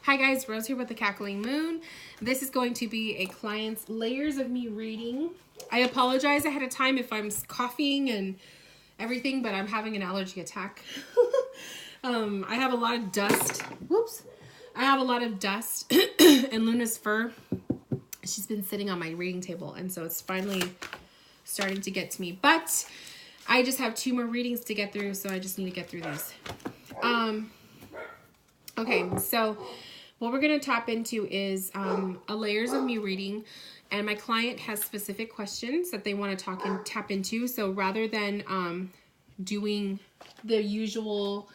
Hi guys, Rose here with the Cackling Moon. This is going to be a client's layers of me reading. I apologize ahead of time if I'm coughing and everything, but I'm having an allergy attack. I have a lot of dust. Whoops. I have a lot of dust and Luna's fur. She's been sitting on my reading table, and so it's finally starting to get to me. But I just have 2 more readings to get through, so I just need to get through these. Okay, so what we're going to tap into is a layers of me reading, and my client has specific questions that they want to tap into. So rather than doing the usual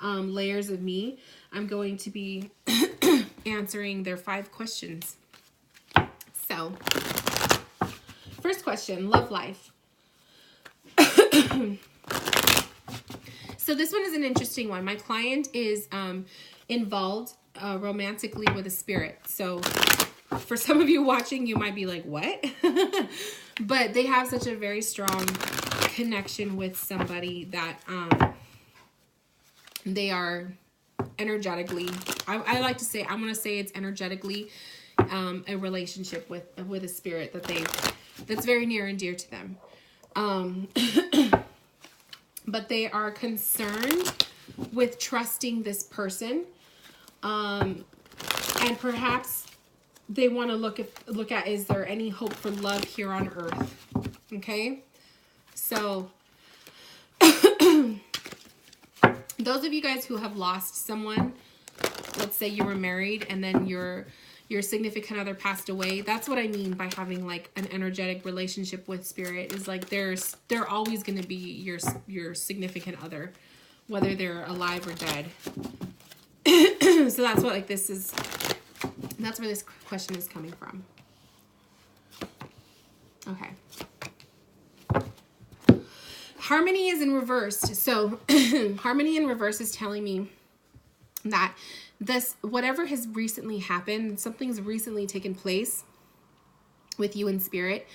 layers of me, I'm going to be answering their 5 questions. So, first question, love life. So this one is an interesting one. My client is involved romantically with a spirit. So for some of you watching, you might be like, what? But they have such a very strong connection with somebody that they are energetically, I like to say, I'm going to say it's energetically a relationship with a spirit that's very near and dear to them. But they are concerned with trusting this person. And perhaps they want to look at, is there any hope for love here on earth? Okay. So those of you guys who have lost someone, let's say you were married and then your significant other passed away, that's what I mean by having like an energetic relationship with spirit, is like they're always going to be your significant other, whether they're alive or dead. So that's what like this is, that's where this question is coming from. Okay. Harmony is in reverse. So harmony in reverse is telling me that this, whatever has recently happened, something's recently taken place with you in spirit,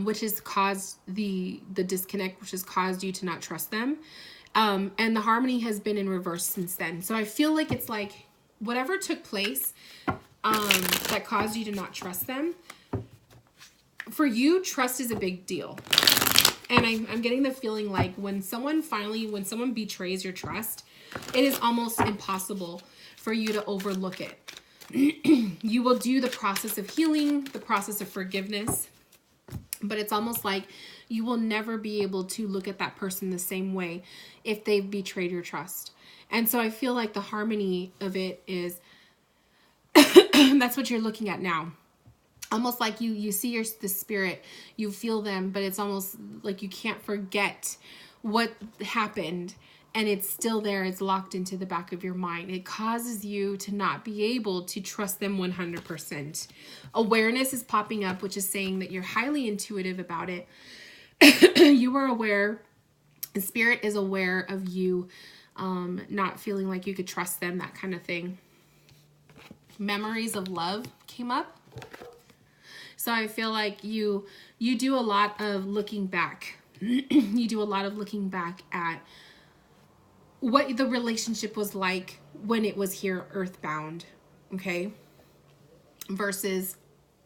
which has caused the disconnect, which has caused you to not trust them. And the harmony has been in reverse since then. So I feel like it's like whatever took place that caused you to not trust them, for you, trust is a big deal. And I'm getting the feeling like when someone betrays your trust, it is almost impossible for you to overlook it. You will do the process of healing, the process of forgiveness, but it's almost like you will never be able to look at that person the same way if they've betrayed your trust. And so I feel like the harmony of it is, that's what you're looking at now. Almost like you see the spirit, you feel them, but it's almost like you can't forget what happened. And it's still there. It's locked into the back of your mind. It causes you to not be able to trust them 100%. Awareness is popping up, which is saying that you're highly intuitive about it. You are aware. The spirit is aware of you not feeling like you could trust them, that kind of thing. Memories of love came up. So I feel like you do a lot of looking back. You do a lot of looking back at what the relationship was like when it was here earthbound, okay? Versus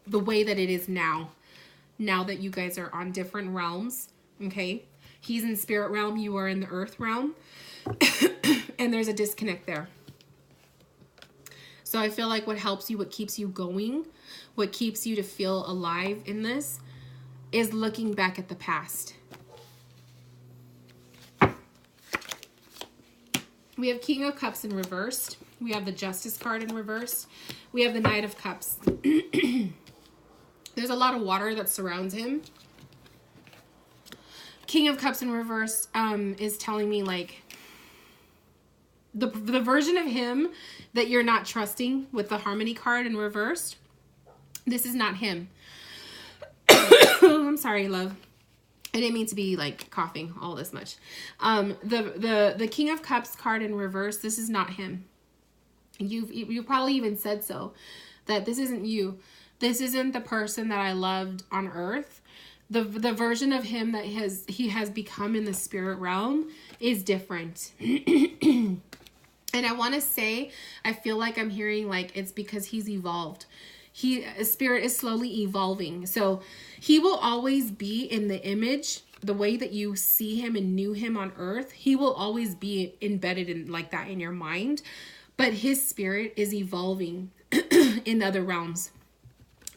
the way that it is now that you guys are on different realms, okay? He's in spirit realm, you are in the earth realm, and there's a disconnect there. So I feel like what helps you, what keeps you going, what keeps you to feel alive in this is looking back at the past. We have King of Cups in reversed. We have the Justice card in reversed. We have the Knight of Cups. There's a lot of water that surrounds him. King of Cups in reversed is telling me like the version of him that you're not trusting with the Harmony card in reversed. This is not him. I'm sorry, love. I didn't mean to be like coughing all this much. The King of Cups card in reverse, this is not him. You probably even said so, that this isn't you. This isn't the person that I loved on earth. The version of him that he has become in the spirit realm is different. And I want to say, I feel like I'm hearing like it's because he's evolved. Spirit is slowly evolving. So he will always be in the image, the way that you see him and knew him on earth. He will always be embedded in like that in your mind. But his spirit is evolving in other realms.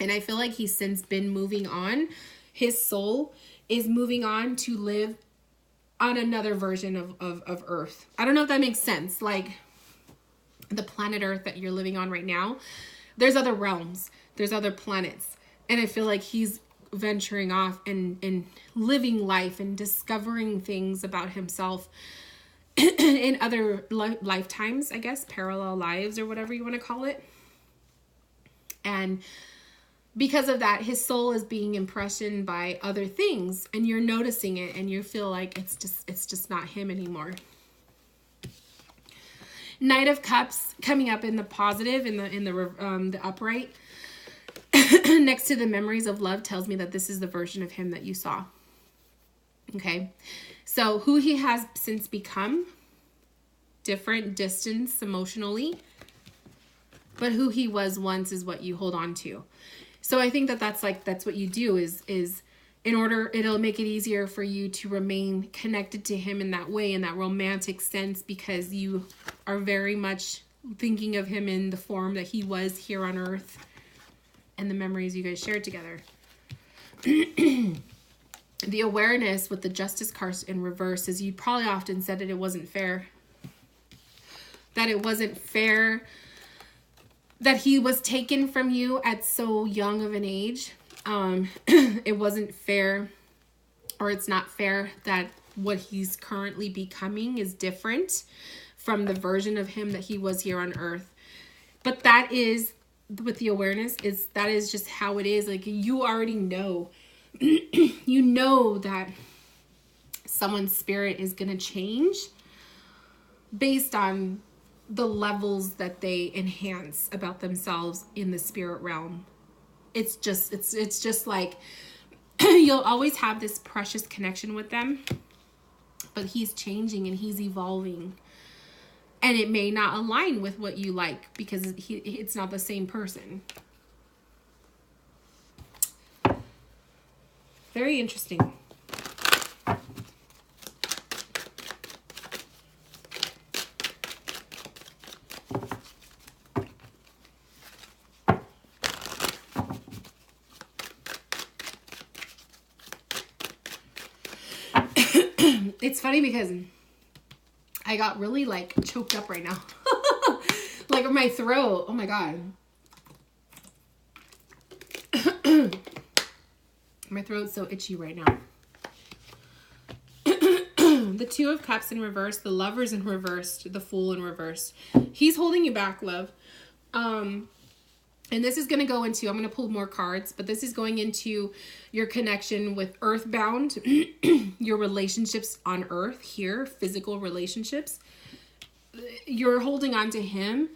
And I feel like he's since been moving on. His soul is moving on to live on another version of Earth. I don't know if that makes sense. Like the planet Earth that you're living on right now, there's other realms, there's other planets. And I feel like he's venturing off and living life and discovering things about himself in other lifetimes, I guess, parallel lives or whatever you want to call it. And because of that, his soul is being impressioned by other things, and you're noticing it, and you feel like it's just not him anymore. Knight of Cups coming up in the positive, in the upright, next to the memories of love, tells me that this is the version of him that you saw. Okay, so who he has since become, different, distance emotionally, but who he was once is what you hold on to. So I think that that's what you do is in order, it'll make it easier for you to remain connected to him in that way, in that romantic sense, because you are very much thinking of him in the form that he was here on earth and the memories you guys shared together. The awareness with the Justice card in reverse is you probably often said that it wasn't fair. That it wasn't fair that he was taken from you at so young of an age. It wasn't fair, or it's not fair that what he's currently becoming is different from the version of him that he was here on earth. But that is, with the awareness, that is just how it is. Like, you already know. You know that someone's spirit is going to change based on the levels that they enhance about themselves in the spirit realm. It's just like you'll always have this precious connection with them, but he's changing and he's evolving, and it may not align with what you like because it's not the same person. Very interesting. It's funny because I got really like choked up right now. Like my throat. Oh my God. My throat's so itchy right now. The Two of Cups in reverse, the Lovers in reverse, the Fool in reverse. He's holding you back, love. And this is going to go into, I'm going to pull more cards, but this is going into your connection with Earthbound, your relationships on Earth here, physical relationships. You're holding on to him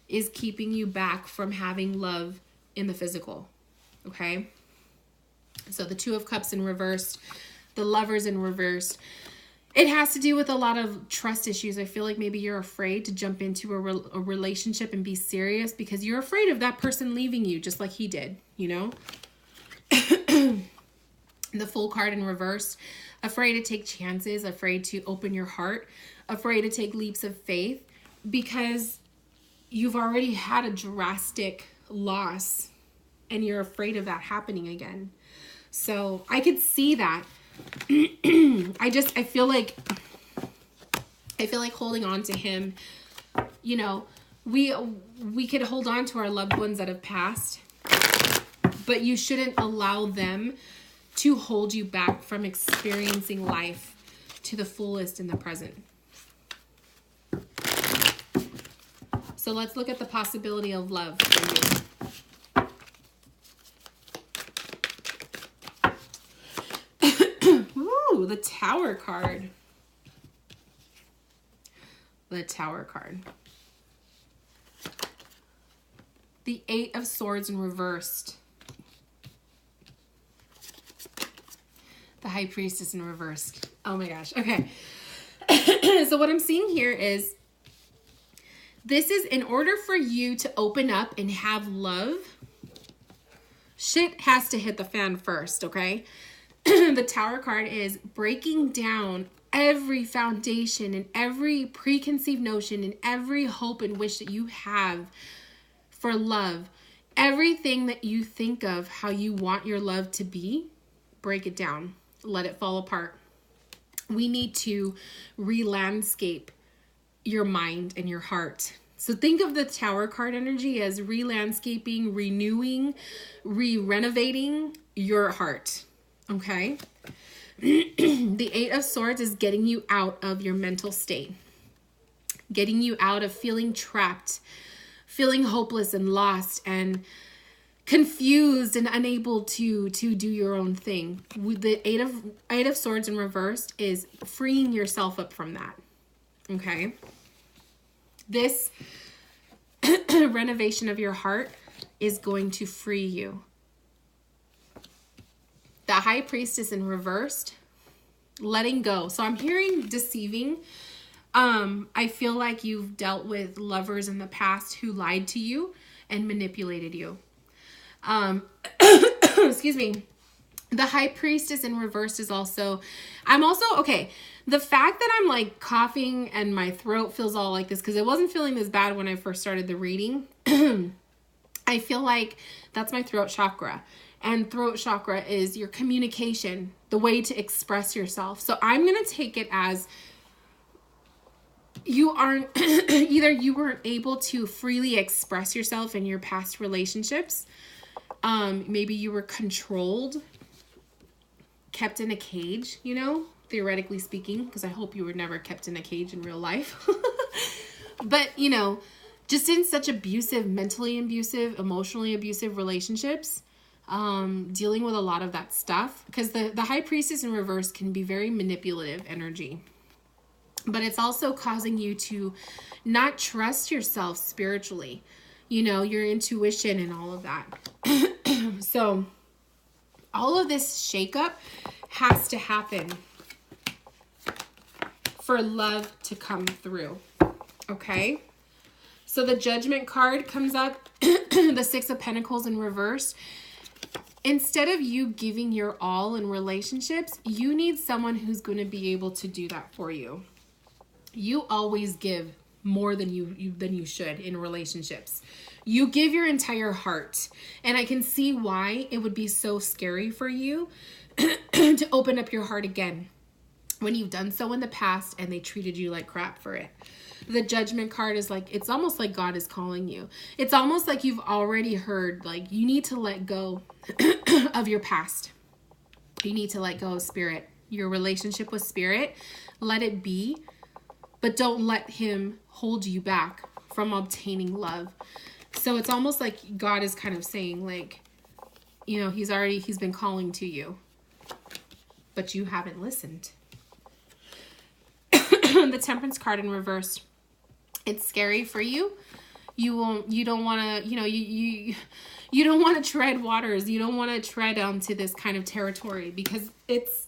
is keeping you back from having love in the physical. Okay? So the Two of Cups in reverse, the Lovers in reverse. It has to do with a lot of trust issues. I feel like maybe you're afraid to jump into a relationship and be serious because you're afraid of that person leaving you just like he did, you know? The Fool card in reverse. Afraid to take chances, afraid to open your heart, afraid to take leaps of faith because you've already had a drastic loss and you're afraid of that happening again. So I could see that. I feel like holding on to him, you know, we could hold on to our loved ones that have passed, but you shouldn't allow them to hold you back from experiencing life to the fullest in the present. So let's look at the possibility of love for you. The Tower card. The Tower card. The Eight of Swords in reversed. The High Priestess in reversed. Oh my gosh. Okay. So what I'm seeing here is This is in order for you to open up and have love. Shit has to hit the fan first, okay? The Tower card is breaking down every foundation and every preconceived notion and every hope and wish that you have for love. Everything that you think of how you want your love to be, break it down. Let it fall apart. We need to re-landscape your mind and your heart. So think of the Tower card energy as re-landscaping, renewing, re-renovating your heart. Okay? The Eight of Swords is getting you out of your mental state. Getting you out of feeling trapped, feeling hopeless and lost and confused and unable to do your own thing. The Eight of Swords in reverse is freeing yourself up from that. Okay? This renovation of your heart is going to free you. The High Priestess in reversed, letting go. So I'm hearing deceiving. I feel like you've dealt with lovers in the past who lied to you and manipulated you. Excuse me. The High Priestess in reversed is also, okay. The fact that I'm like coughing and my throat feels all like this, because it wasn't feeling this bad when I first started the reading. I feel like that's my throat chakra. And throat chakra is your communication, the way to express yourself. So I'm going to take it as you aren't, either you weren't able to freely express yourself in your past relationships. Maybe you were controlled, kept in a cage, you know, theoretically speaking, because I hope you were never kept in a cage in real life. But, you know, just in such abusive, mentally abusive, emotionally abusive relationships, dealing with a lot of that stuff, because the High Priestess in reverse can be very manipulative energy, but it's also causing you to not trust yourself spiritually, you know, your intuition and all of that. So all of this shakeup has to happen for love to come through. Okay. So the Judgment card comes up, the Six of Pentacles in reverse. Instead of you giving your all in relationships, you need someone who's going to be able to do that for you. You always give more than you should in relationships. You give your entire heart. And I can see why it would be so scary for you to open up your heart again when you've done so in the past and they treated you like crap for it. The Judgment card is like, it's almost like God is calling you. It's almost like you've already heard, like, you need to let go of your past. You need to let go of spirit. Your relationship with spirit, let it be, but don't let him hold you back from obtaining love. So it's almost like God is kind of saying, like, you know, he's been calling to you, but you haven't listened. The Temperance card in reverse. It's scary for you. You don't want to, you know, you don't want to tread waters. You don't want to tread onto this kind of territory because it's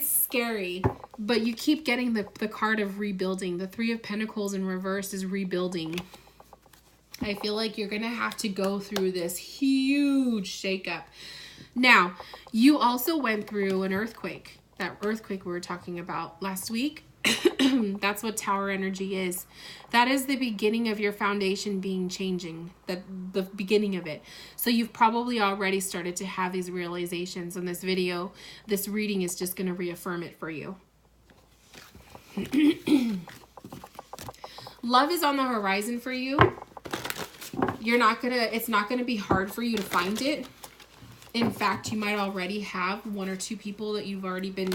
scary, but you keep getting the card of rebuilding. The Three of Pentacles in reverse is rebuilding. I feel like you're going to have to go through this huge shakeup. Now, you also went through an earthquake. That earthquake we were talking about last week. That's what Tower energy is. That is the beginning of your foundation changing, the beginning of it. So you've probably already started to have these realizations, and this video, this reading is just going to reaffirm it for you. Love is on the horizon for you. It's not going to be hard for you to find it. In fact, you might already have one or two people that you've already been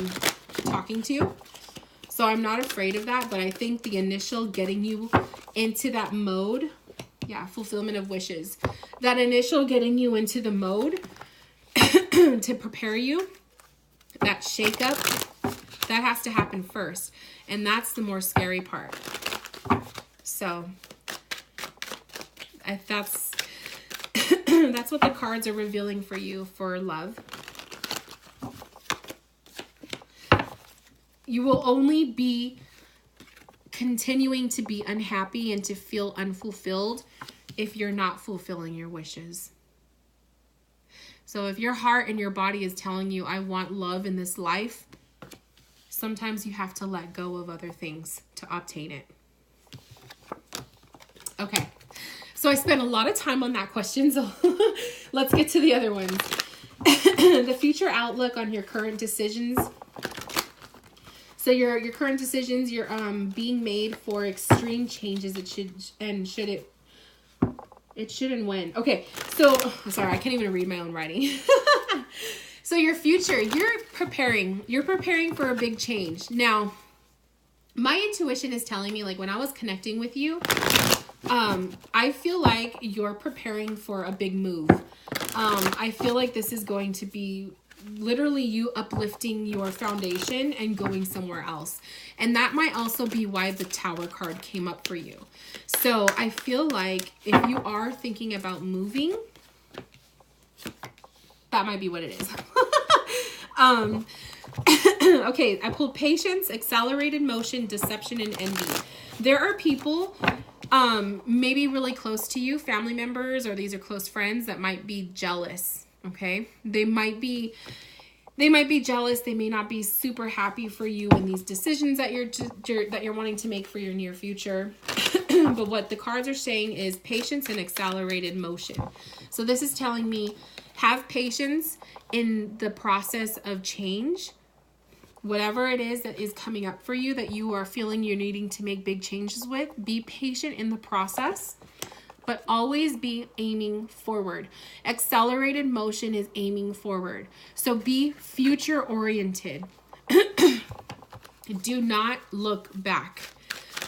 talking to. So I'm not afraid of that, but I think the initial getting you into that mode, fulfillment of wishes, that initial getting you into the mode to prepare you, that shake up, that has to happen first. And that's the more scary part. So that's what the cards are revealing for you for love. You will only be continuing to be unhappy and to feel unfulfilled if you're not fulfilling your wishes. So if your heart and your body is telling you, I want love in this life, sometimes you have to let go of other things to obtain it. Okay, so I spent a lot of time on that question, so let's get to the other ones. The future outlook on your current decisions. So your current decisions, you're being made for extreme changes. It should and when. Okay, so sorry, I can't even read my own writing. So your future, you're preparing for a big change. Now, my intuition is telling me, like when I was connecting with you, I feel like you're preparing for a big move. I feel like this is going to be literally you uplifting your foundation and going somewhere else. And that might also be why the Tower card came up for you. So I feel like if you are thinking about moving, that might be what it is. Okay, I pulled patience, accelerated motion, deception, and envy. There are people maybe really close to you, family members, or these are close friends that might be jealous. Okay, they might be jealous. They may not be super happy for you in these decisions that you're wanting to make for your near future. But what the cards are saying is patience and accelerated motion. So this is telling me have patience in the process of change. Whatever it is that is coming up for you that you are feeling you're needing to make big changes with, be patient in the process, but always be aiming forward. Accelerated motion is aiming forward. So be future oriented. Do not look back.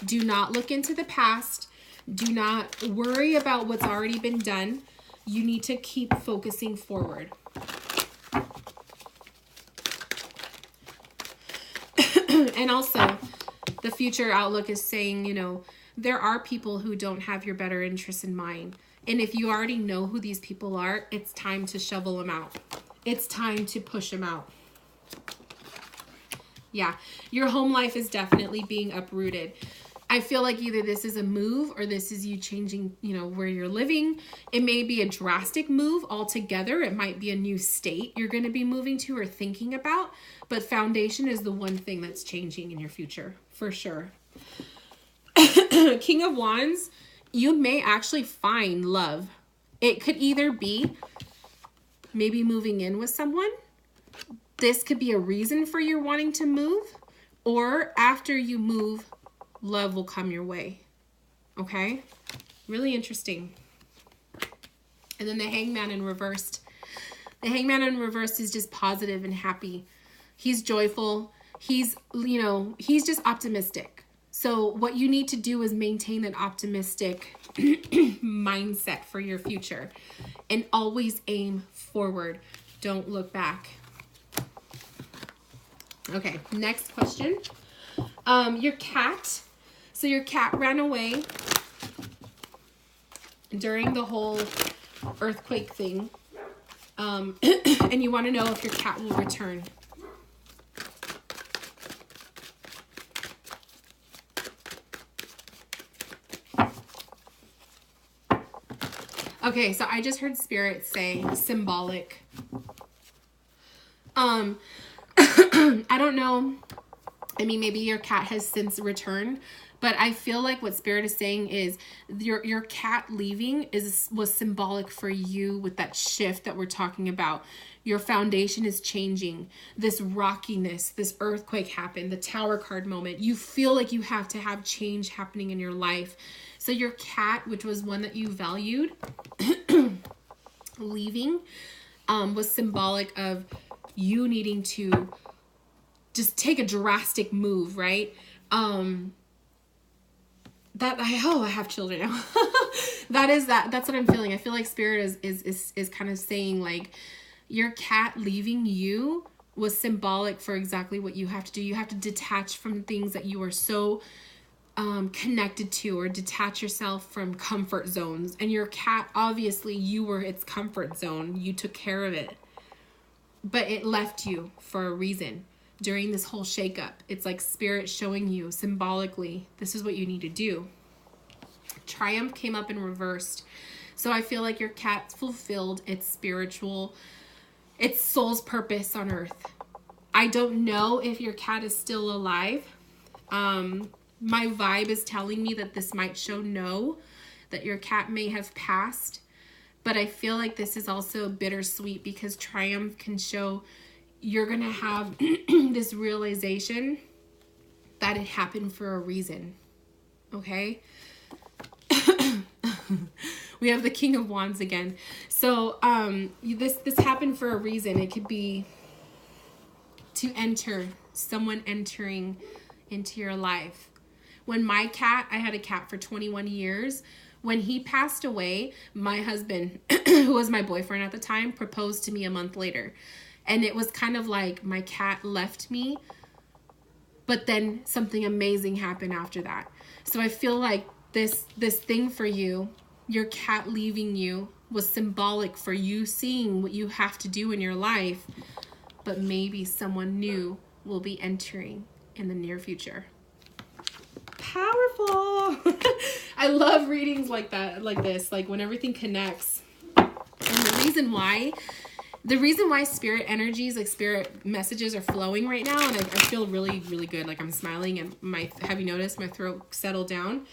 Do not look into the past. Do not worry about what's already been done. You need to keep focusing forward. And also, the future outlook is saying, you know, there are people who don't have your better interests in mind. And if you already know who these people are, it's time to shovel them out. It's time to push them out. Yeah, your home life is definitely being uprooted. I feel like either this is a move or this is you changing, you know, where you're living. It may be a drastic move altogether. It might be a new state you're going to be moving to or thinking about. But foundation is the one thing that's changing in your future, for sure. King of Wands, you may actually find love. It could either be maybe moving in with someone. This could be a reason for your wanting to move. Or after you move, love will come your way. Okay? Really interesting. And then the Hangman in reversed. The Hangman in reversed is just positive and happy. He's joyful. He's, you know, he's just optimistic. So what you need to do is maintain that optimistic mindset for your future and always aim forward. Don't look back. Okay, next question. Your cat. So your cat ran away during the whole earthquake thing. And you want to know if your cat will return. Okay, so I just heard Spirit say symbolic. I don't know. I mean, maybe your cat has since returned, but I feel like what Spirit is saying is your cat leaving was symbolic for you with that shift that we're talking about. Your foundation is changing. This rockiness, this earthquake happened, the Tower card moment. You feel like you have to have change happening in your life. So your cat, which was one that you valued, leaving, was symbolic of you needing to just take a drastic move, right? I have children now. That's what I'm feeling. I feel like Spirit is kind of saying like your cat leaving you was symbolic for exactly what you have to do. You have to detach from things that you are so connected to, or detach yourself from comfort zones. And your cat, obviously you were its comfort zone. You took care of it, but it left you for a reason. during this whole shakeup. It's like Spirit showing you symbolically, this is what you need to do. Triumph came up and reversed. So I feel like your cat fulfilled its soul's purpose on earth. I don't know if your cat is still alive. My vibe is telling me that this might show no, that your cat may have passed. But I feel like this is also bittersweet because Triumph can show you're going to have this realization that it happened for a reason. Okay? We have the King of Wands again. So this happened for a reason. It could be to enter, someone entering into your life. When my cat, I had a cat for 21 years. When he passed away, my husband, who was my boyfriend at the time, proposed to me a month later. And it was kind of like my cat left me, but then something amazing happened after that. So I feel like this thing for you, your cat leaving you, was symbolic for you seeing what you have to do in your life, but maybe someone new will be entering in the near future. Powerful. I love readings like that, like this, like when everything connects. And the reason why spirit energies, like spirit messages are flowing right now, and I feel really, really good, like I'm smiling, and have you noticed my throat settled down?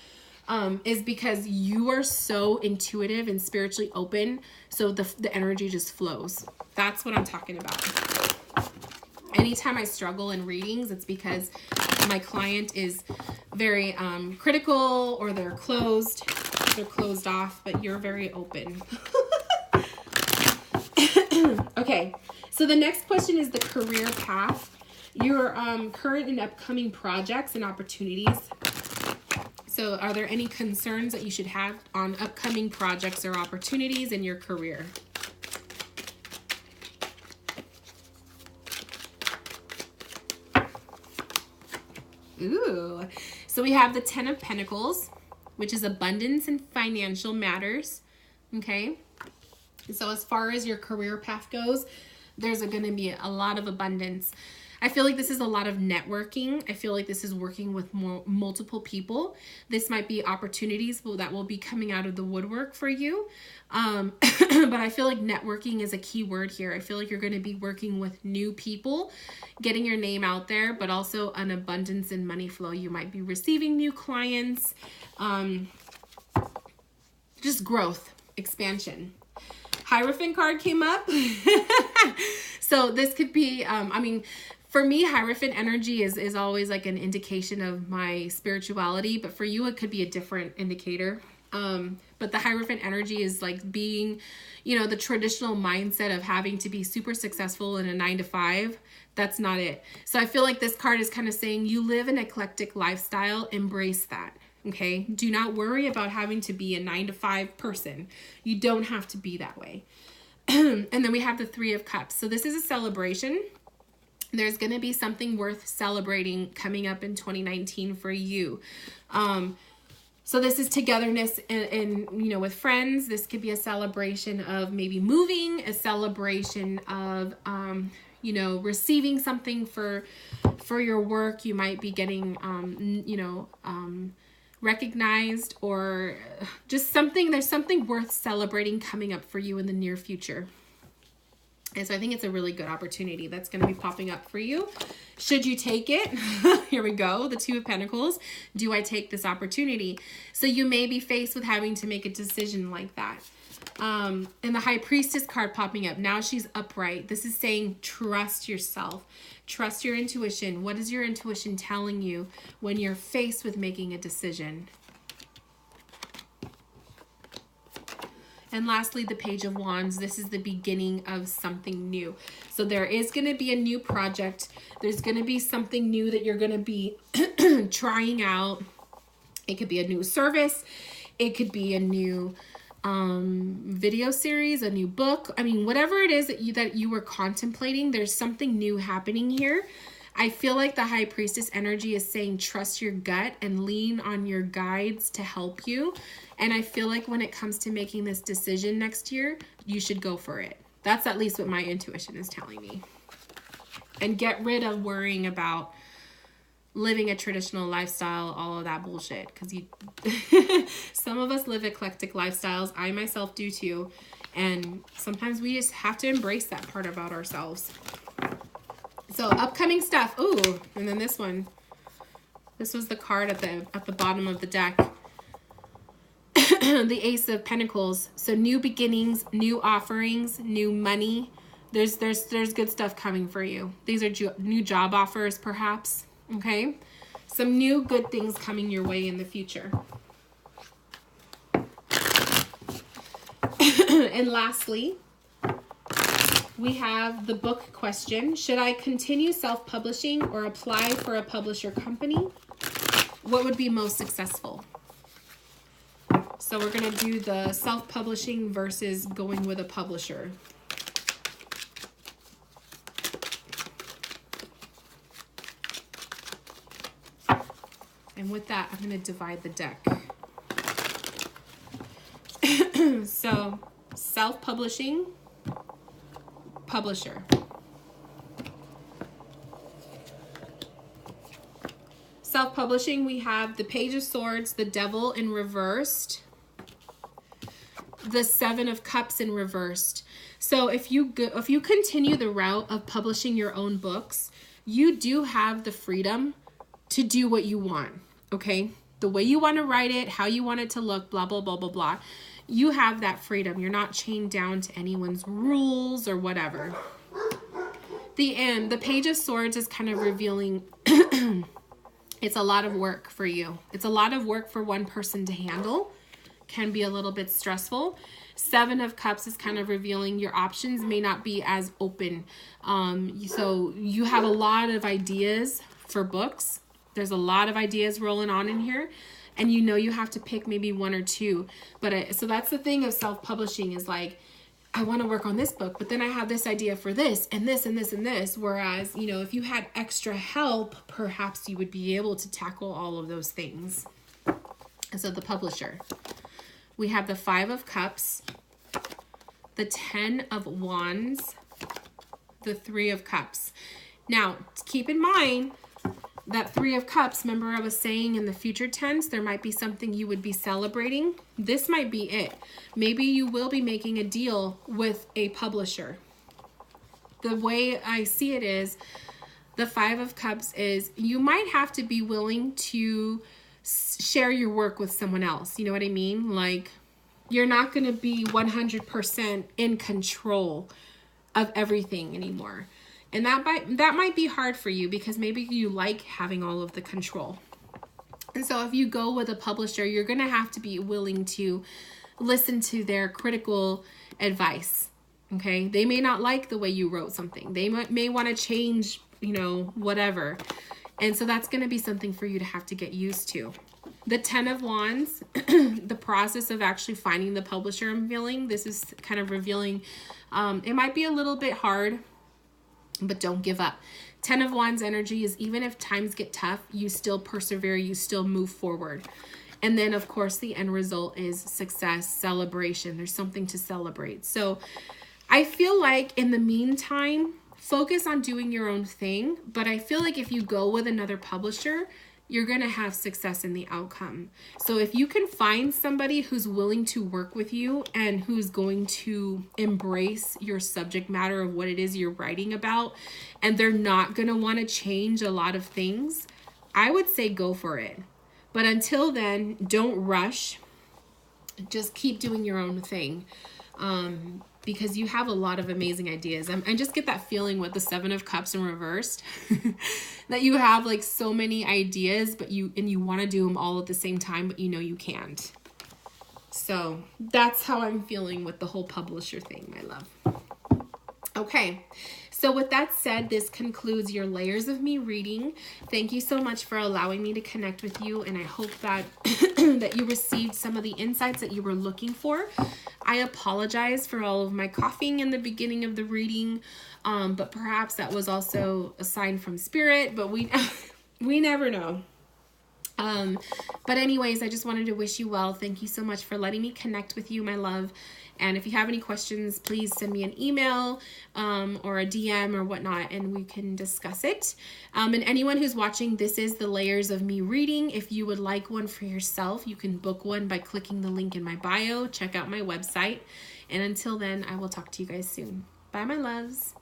Is because you are so intuitive and spiritually open, so the energy just flows. That's what I'm talking about. Anytime I struggle in readings, it's because my client is very critical, or they're closed off, but you're very open. Okay, so the next question is the career path. Your current and upcoming projects and opportunities. So are there any concerns that you should have on upcoming projects or opportunities in your career? Ooh, so we have the 10 of Pentacles, which is abundance and financial matters. Okay, so as far as your career path goes, there's going to be a lot of abundance. I feel like this is a lot of networking. I feel like this is working with multiple people. This might be opportunities that will be coming out of the woodwork for you. But I feel like networking is a key word here. I feel like you're going to be working with new people, getting your name out there, but also an abundance in money flow. You might be receiving new clients, just growth, expansion. Hierophant card came up. So this could be, for me, Hierophant energy is always like an indication of my spirituality, but for you, it could be a different indicator. But the Hierophant energy is like being, the traditional mindset of having to be super successful in a 9-to-5. That's not it. So I feel like this card is kind of saying you live an eclectic lifestyle, embrace that. Okay. Do not worry about having to be a 9-to-5 person. You don't have to be that way. And then we have the 3 of Cups. So this is a celebration. There's going to be something worth celebrating coming up in 2019 for you. So this is togetherness and with friends. This could be a celebration of maybe moving, a celebration of, receiving something for your work. You might be getting, recognized, or just there's something worth celebrating coming up for you in the near future. And so I think it's a really good opportunity that's going to be popping up for you. Should you take it? Here we go. The 2 of Pentacles. Do I take this opportunity? So you may be faced with having to make a decision like that. And the High Priestess card popping up. Now she's upright. This is saying trust yourself. Trust your intuition. What is your intuition telling you when you're faced with making a decision? And lastly, the Page of Wands. This is the beginning of something new. So there is going to be a new project. There's going to be something new that you're going to be trying out. It could be a new service. It could be a new video series, a new book. Whatever it is that you were contemplating, there's something new happening here. I feel like the High Priestess energy is saying trust your gut and lean on your guides to help you. And I feel like when it comes to making this decision next year, you should go for it. That's at least what my intuition is telling me. and get rid of worrying about living a traditional lifestyle, all of that bullshit. Because some of us live eclectic lifestyles. I myself do too. And sometimes we just have to embrace that part about ourselves. So upcoming stuff. Ooh, and then this one. This was the card at the bottom of the deck. The Ace of Pentacles. So new beginnings, new offerings, new money. There's good stuff coming for you. These are new job offers, perhaps. Okay, some new good things coming your way in the future. And lastly, we have the book question. Should I continue self-publishing or apply for a publisher company? What would be most successful? So we're going to do the self-publishing versus going with a publisher. And with that, I'm going to divide the deck. So, self-publishing, publisher. Self-publishing, we have the Page of Swords, the Devil in reversed, the Seven of Cups in reversed. So if you continue the route of publishing your own books, you do have the freedom to do what you want. Okay, the way you want to write it, how you want it to look, blah, blah, blah, blah, blah. You have that freedom. You're not chained down to anyone's rules or whatever. The Page of Swords is kind of revealing it's a lot of work for you. It's a lot of work for one person to handle. Can be a little bit stressful. Seven of Cups is kind of revealing your options may not be as open. So you have a lot of ideas for books. There's a lot of ideas rolling on in here, and you know you have to pick maybe one or two. But so that's the thing of self-publishing is like, I want to work on this book, but then I have this idea for this and this and this and this. Whereas, you know, if you had extra help, perhaps you would be able to tackle all of those things. And so the publisher, we have the Five of Cups, the Ten of Wands, the Three of Cups. Now, keep in mind, that Three of Cups, remember I was saying in the future tense, there might be something you would be celebrating. This might be it. Maybe you will be making a deal with a publisher. The way I see it is, the Five of Cups is you might have to be willing to share your work with someone else. You know what I mean? Like, you're not going to be 100% in control of everything anymore. And that might be hard for you because maybe you like having all of the control. And so if you go with a publisher, you're going to have to be willing to listen to their critical advice. Okay? They may not like the way you wrote something. They may want to change, you know, whatever. And so that's going to be something for you to have to get used to. The Ten of Wands, the process of actually finding the publisher, I'm feeling, this is kind of revealing, it might be a little bit hard, but don't give up. Ten of Wands energy is even if times get tough, you still persevere, you still move forward. And then, of course, the end result is success, celebration. There's something to celebrate. So I feel like in the meantime, focus on doing your own thing. But I feel like if you go with another publisher, you're going to have success in the outcome. So if you can find somebody who's willing to work with you and who's going to embrace your subject matter of what it is you're writing about, and they're not going to want to change a lot of things, I would say go for it. But until then, don't rush. Just keep doing your own thing. Because you have a lot of amazing ideas. I just get that feeling with the Seven of Cups in reversed that you have like so many ideas, but you want to do them all at the same time, but you know you can't. So that's how I'm feeling with the whole publisher thing, my love. Okay. So with that said, this concludes your Layers of Me reading. Thank you so much for allowing me to connect with you, and I hope that that you received some of the insights that you were looking for. I apologize for all of my coughing in the beginning of the reading, but perhaps that was also a sign from Spirit, but we never know. But anyways, I just wanted to wish you well. Thank you so much for letting me connect with you, my love. And if you have any questions, please send me an email or a DM or whatnot, and we can discuss it. And anyone who's watching, this is the layers of me reading. If you would like one for yourself, you can book one by clicking the link in my bio. Check out my website. And until then, I will talk to you guys soon. Bye, my loves.